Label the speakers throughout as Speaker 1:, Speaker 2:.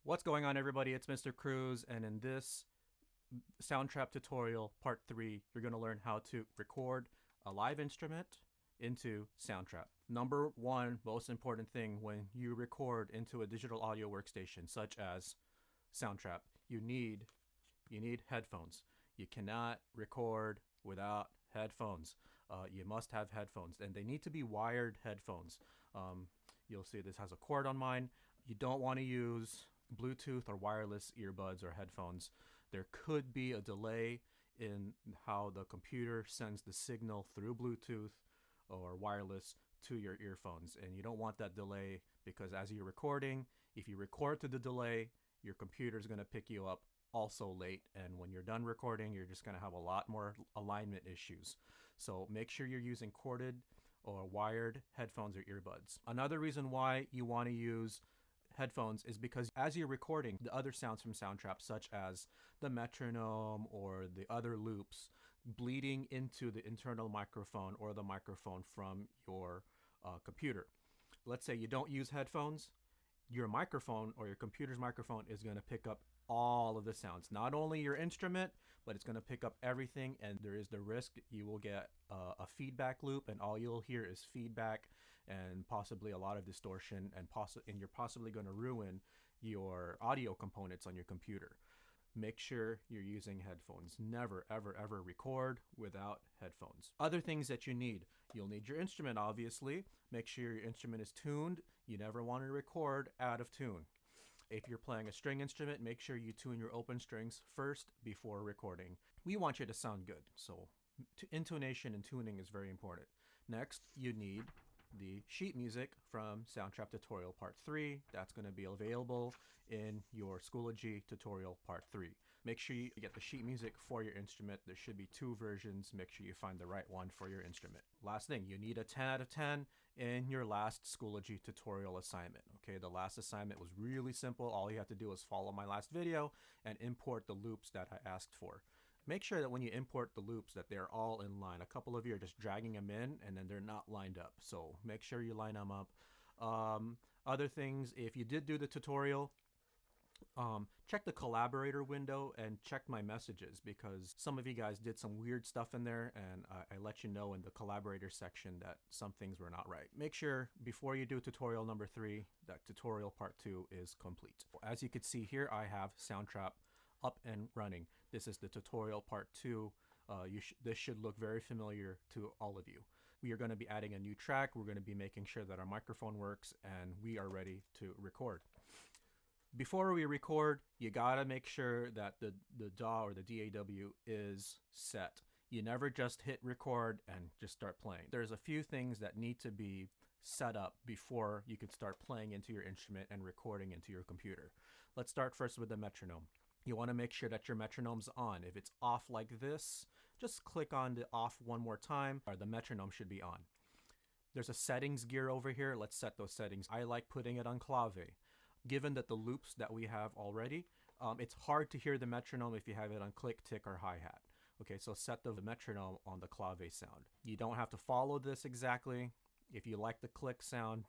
Speaker 1: What's going on, everybody? It's Mr. Cruz, and in this Soundtrap tutorial, part 3, you're going to learn how to record a live instrument into Soundtrap. Number one most important thing when you record into a digital audio workstation such as Soundtrap, you need headphones. You cannot record without headphones. You must have headphones, and they need to be wired headphones. You'll see this has a cord on mine. You don't want to use Bluetooth or wireless earbuds or headphones. There could be a delay in how the computer sends the signal through Bluetooth or wireless to your earphones, and you don't want that delay because as you're recording, if you record to the delay, your computer is going to pick you up also late, and when you're done recording, you're just going to have a lot more alignment issues. So make sure you're using corded or wired headphones or earbuds. Another reason why you want to use headphones is because as you're recording, the other sounds from Soundtrap, such as the metronome or the other loops, bleeding into the internal microphone or the microphone from your computer. Let's say you don't use headphones, your microphone or your computer's microphone is going to pick up all of the sounds, not only your instrument, but it's going to pick up everything, and there is the risk you will get a feedback loop, and all you'll hear is feedback and possibly a lot of distortion, and you're possibly going to ruin your audio components on your computer. Make sure you're using headphones. Never, ever, ever record without headphones. Other things that you need. You'll need your instrument, obviously. Make sure your instrument is tuned. You never want to record out of tune. If you're playing a string instrument, make sure you tune your open strings first before recording. We want you to sound good, so intonation and tuning is very important. Next, you need the sheet music from Soundtrap Tutorial Part 3. That's going to be available in your Schoology Tutorial Part 3. Make sure you get the sheet music for your instrument. There should be 2 versions. Make sure you find the right one for your instrument. Last thing, you need a 10 out of 10 in your last Schoology tutorial assignment. Okay, the last assignment was really simple. All you have to do is follow my last video and import the loops that I asked for. Make sure that when you import the loops that they're all in line. A couple of you are just dragging them in and then they're not lined up. So make sure you line them up. Other things, if you did do the tutorial, check the collaborator window and check my messages, because some of you guys did some weird stuff in there, and I let you know in the collaborator section that some things were not right. Make sure before you do tutorial number 3 that tutorial part 2 is complete. As you can see here, I have Soundtrap up and running. This is the tutorial part 2. This should look very familiar to all of you. We are going to be adding a new track. We're going to be making sure that our microphone works, and we are ready to record. Before we record, you gotta make sure that the DAW or the DAW is set. You never just hit record and just start playing. There's a few things that need to be set up before you can start playing into your instrument and recording into your computer. Let's start first with the metronome. You want to make sure that your metronome's on. If it's off like this, just click on the off one more time, or the metronome should be on. There's a settings gear over here. Let's set those settings. I like putting it on clave. Given that the loops that we have already, it's hard to hear the metronome if you have it on click, tick, or hi-hat. Okay, so set the metronome on the clave sound. You don't have to follow this exactly. If you like the click sound,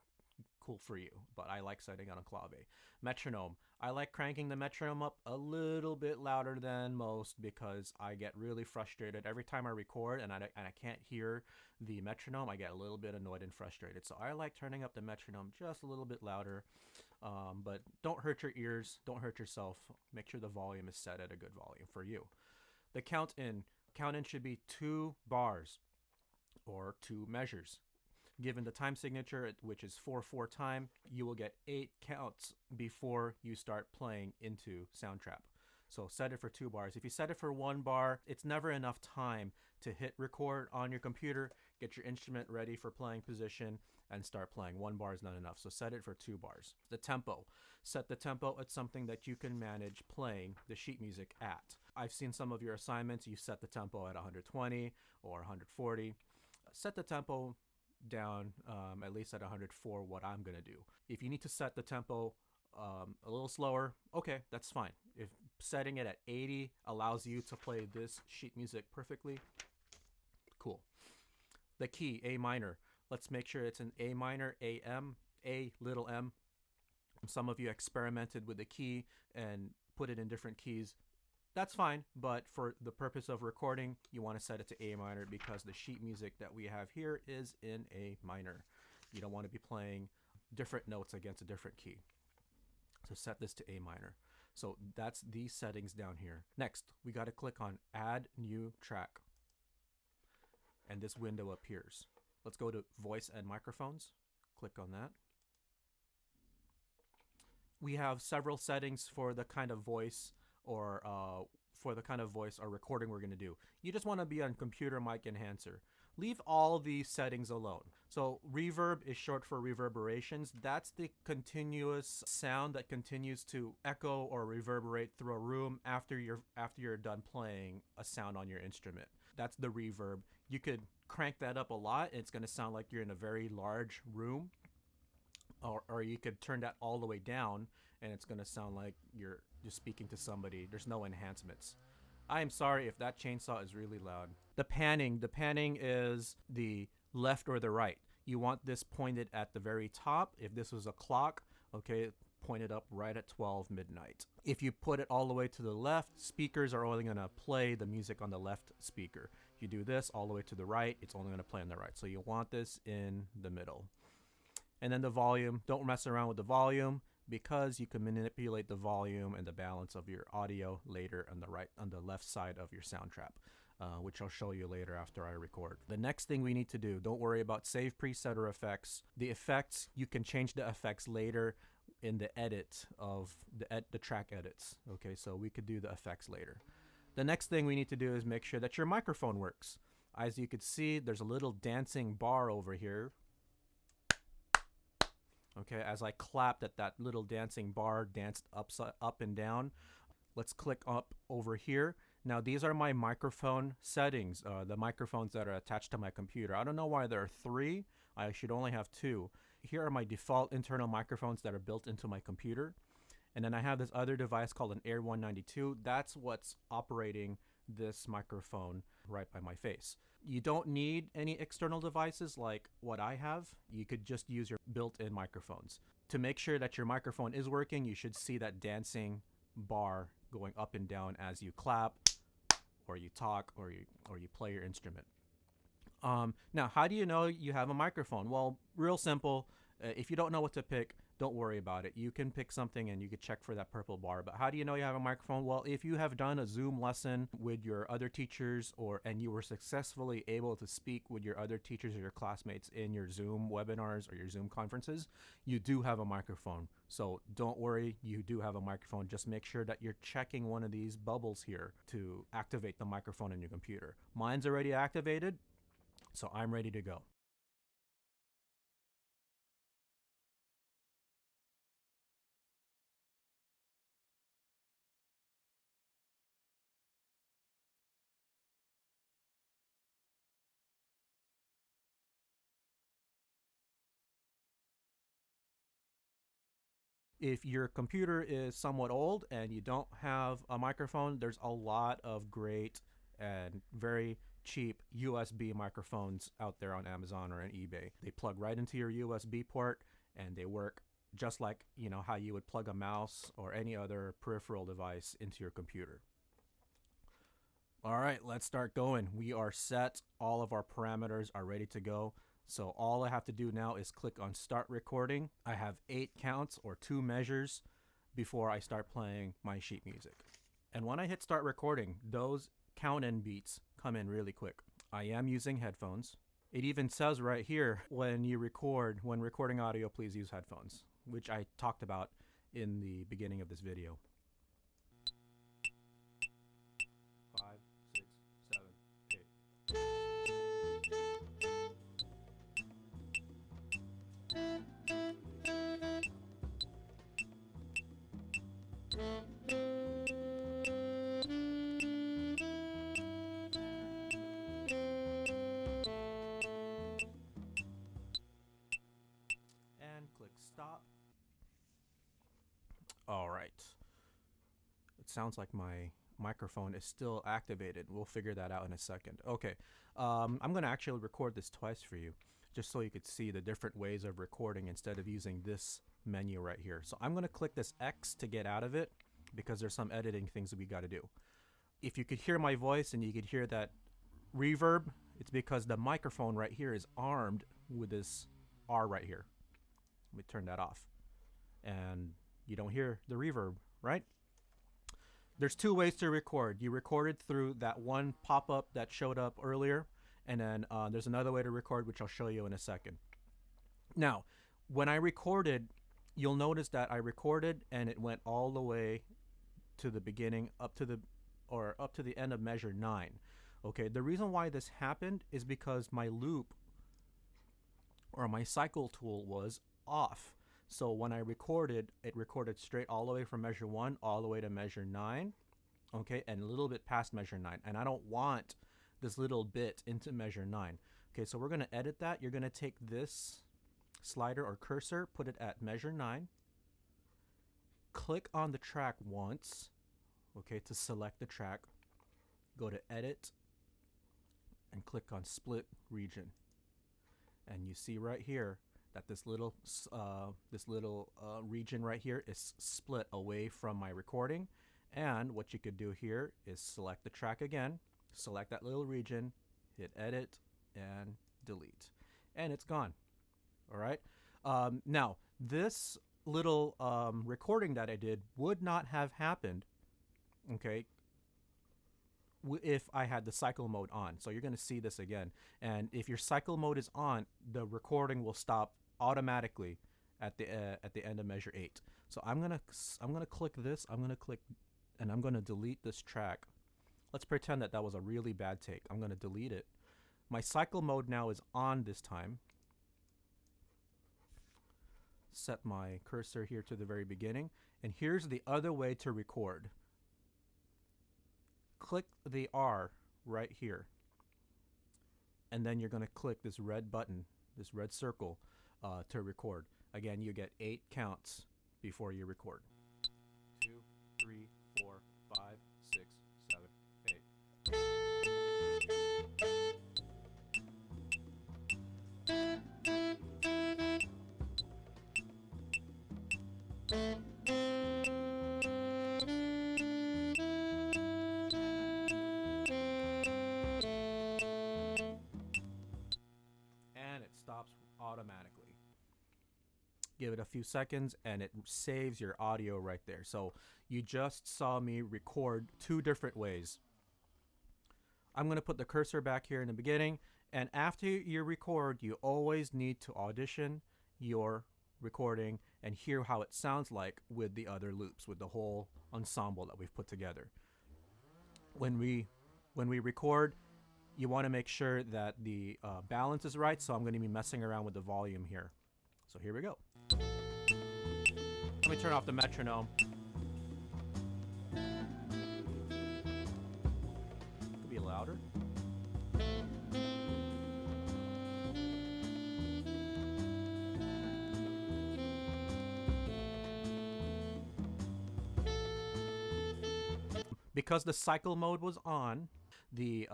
Speaker 1: cool for you, but I like setting it on clave. Metronome. I like cranking the metronome up a little bit louder than most because I get really frustrated every time I record and I can't hear the metronome. I get a little bit annoyed and frustrated, so I like turning up the metronome just a little bit louder, but don't hurt your ears, don't hurt yourself. Make sure the volume is set at a good volume for you. The count in should be 2 bars or 2 measures. Given the time signature, which is 4/4 time, you will get 8 counts before you start playing into Soundtrap. So set it for 2 bars. If you set it for 1 bar, it's never enough time to hit record on your computer, get your instrument ready for playing position, and start playing. 1 bar is not enough, so set it for 2 bars. The tempo. Set the tempo at something that you can manage playing the sheet music at. I've seen some of your assignments, you set the tempo at 120 or 140. Set the tempo down at least at 104, what I'm gonna do. If you need to set the tempo a little slower, okay, that's fine. If setting it at 80 allows you to play this sheet music perfectly, cool. The key, A minor. Let's make sure it's an A minor, A little m. Some of you experimented with the key and put it in different keys. That's fine, but for the purpose of recording, you want to set it to A minor because the sheet music that we have here is in A minor. You don't want to be playing different notes against a different key. So set this to A minor. So that's these settings down here. Next, we got to click on Add New Track. And this window appears. Let's go to Voice and Microphones. Click on that. We have several settings for the kind of voice or recording we're going to do. You just want to be on computer mic enhancer. Leave all these settings alone. So reverb is short for reverberations. That's the continuous sound that continues to echo or reverberate through a room after you're done playing a sound on your instrument. That's the reverb. You could crank that up a lot. It's going to sound like you're in a very large room. Or you could turn that all the way down and it's going to sound like you're just speaking to somebody. There's no enhancements. I am sorry if that chainsaw is really loud. The panning is the left or the right. You want this pointed at the very top. If this was a clock, okay, point it up right at 12 midnight. If you put it all the way to the left, speakers are only going to play the music on the left speaker. If you do this all the way to the right, it's only going to play on the right. So you want this in the middle. And then the volume, don't mess around with the volume because you can manipulate the volume and the balance of your audio later on the left side of your Soundtrap, which I'll show you later after I record. The next thing we need to do, don't worry about save preset or effects. The effects, you can change the effects later in the edit of the track edits. Okay, so we could do the effects later. The next thing we need to do is make sure that your microphone works. As you can see, there's a little dancing bar over here. Okay, as I clapped at that little dancing bar, danced up and down. Let's click up over here. Now these are my microphone settings, the microphones that are attached to my computer. I don't know why there are 3. I should only have 2. Here are my default internal microphones that are built into my computer. And then I have this other device called an Air 192. That's what's operating this microphone right by my face. You don't need any external devices like what I have. You could just use your built-in microphones. To make sure that your microphone is working, you should see that dancing bar going up and down as you clap or you talk or you play your instrument. Now, how do you know you have a microphone? Well, real simple. If you don't know what to pick, don't worry about it. You can pick something and you can check for that purple bar. But how do you know you have a microphone? Well, if you have done a Zoom lesson with your other teachers and you were successfully able to speak with your other teachers or your classmates in your Zoom webinars or your Zoom conferences, you do have a microphone. So don't worry, you do have a microphone. Just make sure that you're checking one of these bubbles here to activate the microphone in your computer. Mine's already activated, so I'm ready to go. If your computer is somewhat old and you don't have a microphone, there's a lot of great and very cheap USB microphones out there on Amazon or on eBay. They plug right into your USB port and they work just like, you know, how you would plug a mouse or any other peripheral device into your computer. All right, let's start going. We are set. All of our parameters are ready to go. So all I have to do now is click on start recording. I have 8 counts or 2 measures before I start playing my sheet music. And when I hit start recording, those count in beats come in really quick. I am using headphones. It even says right here, when recording audio, please use headphones, which I talked about in the beginning of this video. 5, 6, 7, 8. And click stop. All right. It sounds like my microphone is still activated. We'll figure that out in a second. Okay. I'm going to actually record this twice for you, just so you could see the different ways of recording instead of using this menu right here. So I'm going to click this X to get out of it because there's some editing things that we got to do. If you could hear my voice and you could hear that reverb, it's because the microphone right here is armed with this R right here. Let me turn that off. And you don't hear the reverb, right? There's two ways to record. You recorded through that one pop-up that showed up earlier, and then there's another way to record, which I'll show you in a second. Now, when I recorded, you'll notice that I recorded and it went all the way to the beginning, up to the end of measure 9. Okay, the reason why this happened is because my loop or my cycle tool was off. So when I recorded, it recorded straight all the way from measure 1 all the way to measure 9, okay, and a little bit past measure 9. And I don't want this little bit into measure 9. Okay, so we're going to edit that. You're going to take this slider or cursor, put it at measure 9, click on the track once, okay, to select the track, go to edit, and click on split region. And you see right here that this little region right here is split away from my recording. And what you could do here is select the track again, select that little region, hit edit, and delete. And it's gone. All right. Now, this little recording that I did would not have happened, okay, if I had the cycle mode on. So you're going to see this again. And if your cycle mode is on, the recording will stop automatically at the end of measure 8. So I'm gonna click this. I'm gonna click, and I'm gonna delete this track. Let's pretend that was a really bad take. I'm gonna delete it. My cycle mode now is on this time. Set my cursor here to the very beginning, and here's the other way to record. Click the R right here, and then you're gonna click this red button, this red circle, to record. Again, you get 8 counts before you record. 2, 3, 4, 5, 6, 7, 8. And it stops automatically. Give it a few seconds and it saves your audio right there. So you just saw me record 2 different ways. I'm going to put the cursor back here in the beginning, and after you record, you always need to audition your recording and hear how it sounds like with the other loops, with the whole ensemble that we've put together. When we record, you want to make sure that the balance is right, so I'm going to be messing around with the volume here. So here we go. Let me turn off the metronome. Could be louder. Because the cycle mode was on, the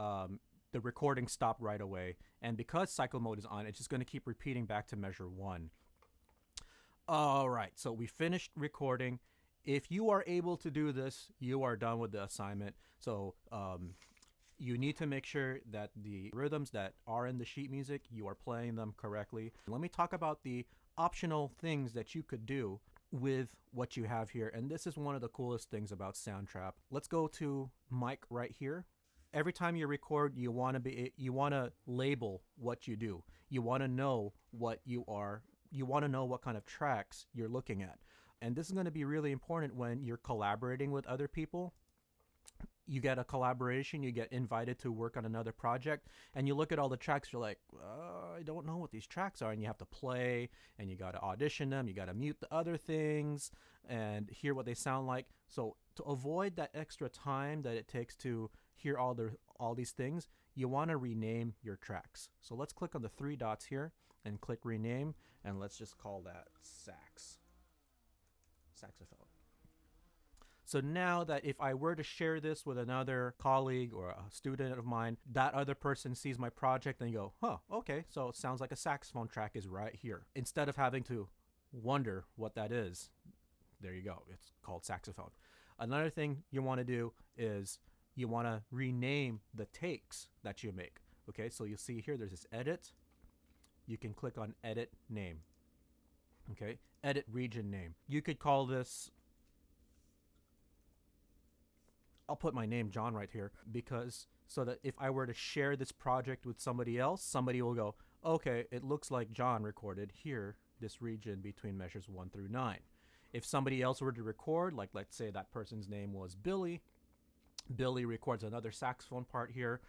Speaker 1: recording stopped right away, and because cycle mode is on, it's just going to keep repeating back to measure 1. All right, so we finished recording. If you are able to do this, you are done with the assignment. So you need to make sure that the rhythms that are in the sheet music, you are playing them correctly. Let me talk about the optional things that you could do with what you have here. And this is one of the coolest things about Soundtrap. Let's go to mic right here. Every time you record, you want to label what you do. You want to know what you want to know what kind of tracks you're looking at. And this is going to be really important when you're collaborating with other people. You get a collaboration, you get invited to work on another project, and you look at all the tracks, you're like, I don't know what these tracks are, and you have to play, and you got to audition them, you got to mute the other things, and hear what they sound like. So to avoid that extra time that it takes to hear all these things, you want to rename your tracks. So let's click on the 3 dots here, and click rename, and let's just call that saxophone. So now that if I were to share this with another colleague or a student of mine, that other person sees my project and you go, huh, okay, so it sounds like a saxophone track is right here. Instead of having to wonder what that is, there you go. It's called saxophone. Another thing you want to do is you want to rename the takes that you make. Okay, so you'll see here there's this edit. You can click on edit name. Okay, edit region name. You could call this, I'll put my name John right here, because so that if I were to share this project with somebody else, somebody will go, okay, it looks like John recorded here, this region between measures 1 through 9. If somebody else were to record, like let's say that person's name was Billy, Billy records another saxophone part here,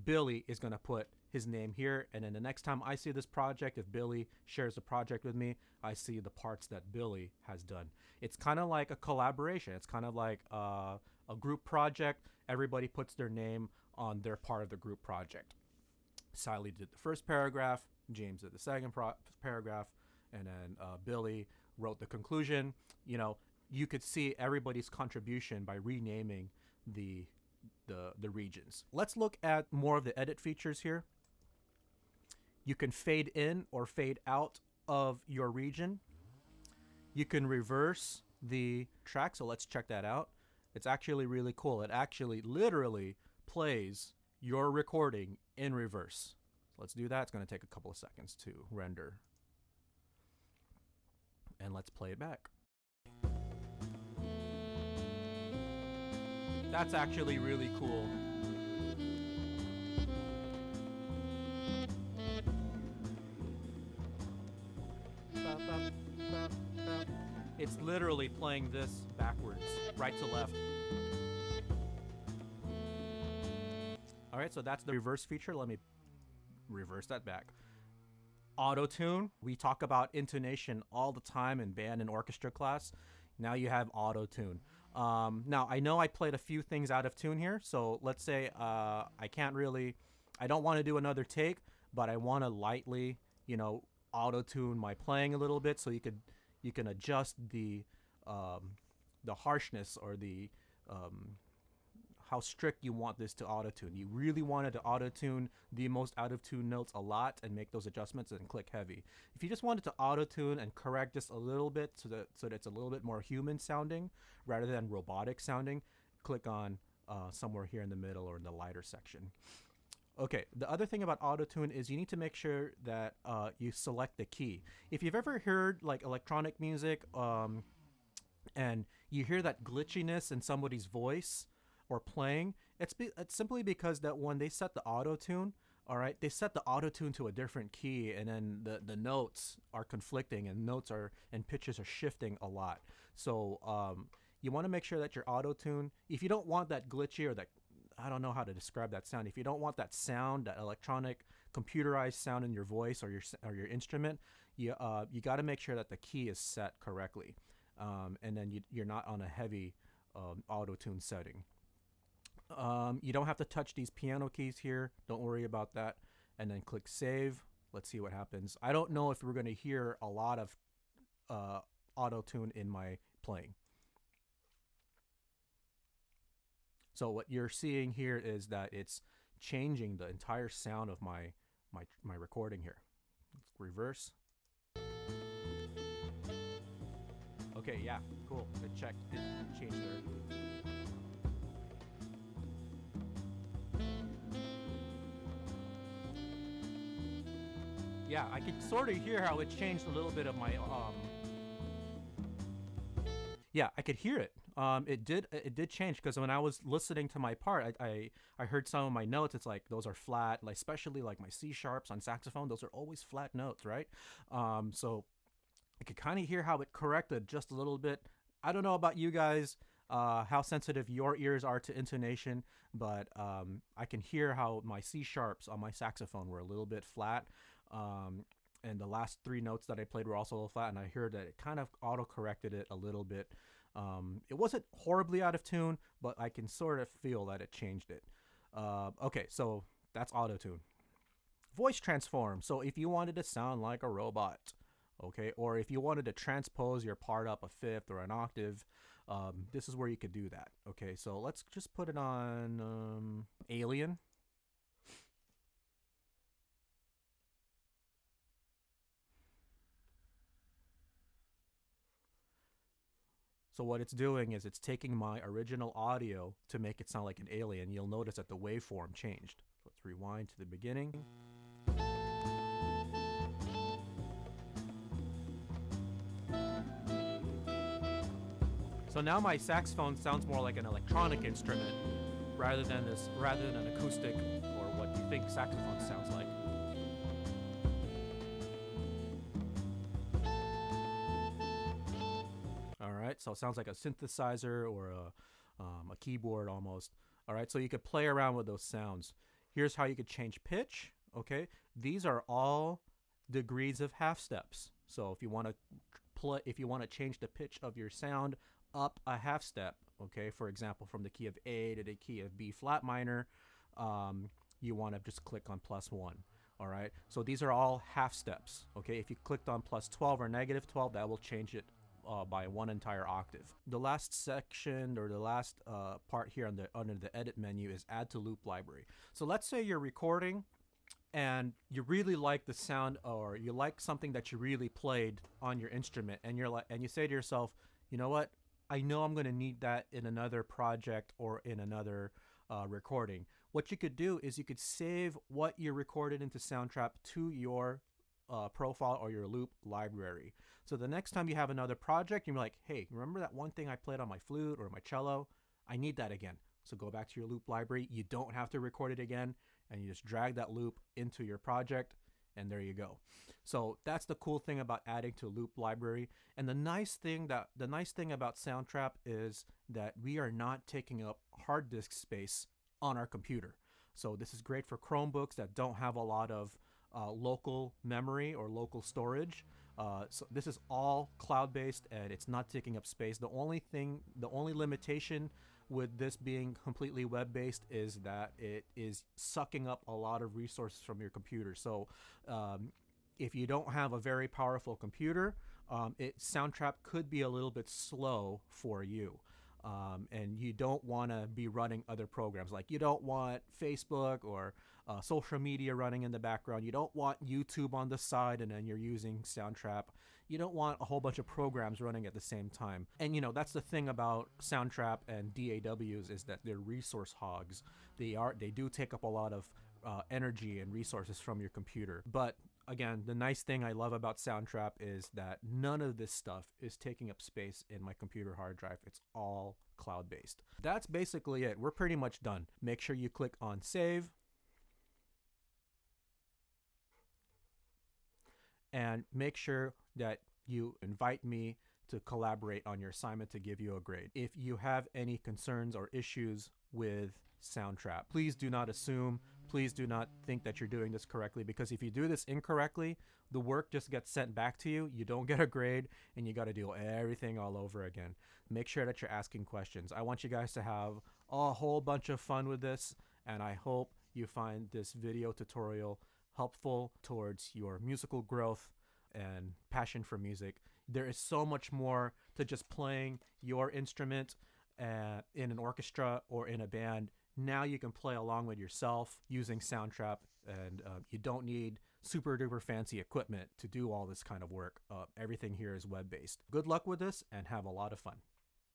Speaker 1: Billy is going to put his name here, and then the next time I see this project, if Billy shares the project with me, I see the parts that Billy has done. It's kind of like a collaboration. It's kind of like a group project. Everybody puts their name on their part of the group project. Sally did the first paragraph, James did the second paragraph, and then Billy wrote the conclusion. You know, you could see everybody's contribution by renaming the regions. Let's look at more of the edit features here. You can fade in or fade out of your region. You can reverse the track, so let's check that out. It's actually really cool. It actually literally plays your recording in reverse. Let's do that. It's going to take a couple of seconds to render. And let's play it back. That's actually really cool. It's literally playing this backwards, right to left. All right, so that's the reverse feature. Let me reverse that back. Autotune. We talk about intonation all the time in band and orchestra class. Now you have Autotune. Now, I know I played a few things out of tune here, so let's say I don't want to do another take, but I want to lightly, auto-tune my playing a little bit, so you can adjust the harshness or the how strict you want this to auto-tune. You really wanted to auto-tune the most out-of-tune notes a lot and make those adjustments and click heavy. If you just wanted to auto-tune and correct this a little bit so that it's a little bit more human sounding rather than robotic sounding, click on somewhere here in the middle or in the lighter section. Okay, the other thing about auto-tune is you need to make sure that you select the key. If you've ever heard like electronic music and you hear that glitchiness in somebody's voice or playing, it's simply because that when they set the auto-tune, all right, they set the auto-tune to a different key, and then the notes are conflicting and pitches are shifting a lot. So you want to make sure that your auto-tune, if you don't want that glitchy or that, I don't know how to describe that sound, if you don't want that sound, that electronic computerized sound in your voice or your instrument, you got to make sure that the key is set correctly, and then you're not on a heavy auto-tune setting. You don't have to touch these piano keys here. Don't worry about that. And then click save. Let's see what happens. I don't know if we're going to hear a lot of auto-tune in my playing. So what you're seeing here is that it's changing the entire sound of my recording here. Let's reverse. Okay, yeah, cool. It checked. It changed there. Yeah, I could sort of hear how it changed a little bit of my yeah, I could hear it. It did change, because when I was listening to my part, I heard some of my notes. It's like those are flat, like especially like my C sharps on saxophone. Those are always flat notes, right? So I could kind of hear how it corrected just a little bit. I don't know about you guys, how sensitive your ears are to intonation, but I can hear how my C sharps on my saxophone were a little bit flat. And the last three notes that I played were also a little flat, and I heard that it kind of auto-corrected it a little bit. It wasn't horribly out of tune, but I can sort of feel that it changed it. Okay, so that's auto-tune. Voice transform. So if you wanted to sound like a robot, okay, or if you wanted to transpose your part up a fifth or an octave, this is where you could do that. Okay, so let's just put it on Alien. So what it's doing is it's taking my original audio to make it sound like an alien. You'll notice that the waveform changed. Let's rewind to the beginning. So now my saxophone sounds more like an electronic instrument rather than an acoustic or what you think saxophone sounds like. All right, so it sounds like a synthesizer or a keyboard almost. All right, so you could play around with those sounds. Here's how you could change pitch. Okay, these are all degrees of half steps. So if you want to change the pitch of your sound up a half step, okay, for example, from the key of A to the key of B flat minor, you want to just click on +1. All right, so these are all half steps. Okay, if you clicked on +12 or -12, that will change it by one entire octave. The last section or the last part here under the edit menu is add to loop library. So let's say you're recording and you really like the sound, or you like something that you really played on your instrument, and you say to yourself, you know what, I know I'm going to need that in another project or in another recording. What you could do is you could save what you recorded into Soundtrap to your profile or your loop library. So the next time you have another project, you're like, hey, remember that one thing I played on my flute or my cello? I need that again. So go back to your loop library. You don't have to record it again, and you just drag that loop into your project, and there you go. So that's the cool thing about adding to loop library. And the nice thing about Soundtrap is that we are not taking up hard disk space on our computer. So this is great for Chromebooks that don't have a lot of local memory or local storage. So this is all cloud-based, and it's not taking up space. The only limitation with this being completely web-based is that it is sucking up a lot of resources from your computer. So if you don't have a very powerful computer, Soundtrap could be a little bit slow for you. And you don't want to be running other programs. Like, you don't want Facebook or social media running in the background. You don't want YouTube on the side and then you're using Soundtrap. You don't want a whole bunch of programs running at the same time. And that's the thing about Soundtrap and DAWs, is that they're resource hogs. They do take up a lot of energy and resources from your computer. But again, the nice thing I love about Soundtrap is that none of this stuff is taking up space in my computer hard drive. It's all cloud-based. That's basically it. We're pretty much done. Make sure you click on save. And make sure that you invite me to collaborate on your assignment to give you a grade. If you have any concerns or issues with Soundtrap, please do not assume. Please do not think that you're doing this correctly, because if you do this incorrectly, the work just gets sent back to you. You don't get a grade, and you got to do everything all over again. Make sure that you're asking questions. I want you guys to have a whole bunch of fun with this, and I hope you find this video tutorial helpful towards your musical growth and passion for music. There is so much more to just playing your instrument in an orchestra or in a band. Now you can play along with yourself using Soundtrap, and you don't need super duper fancy equipment to do all this kind of work. Everything here is web-based. Good luck with this, and have a lot of fun.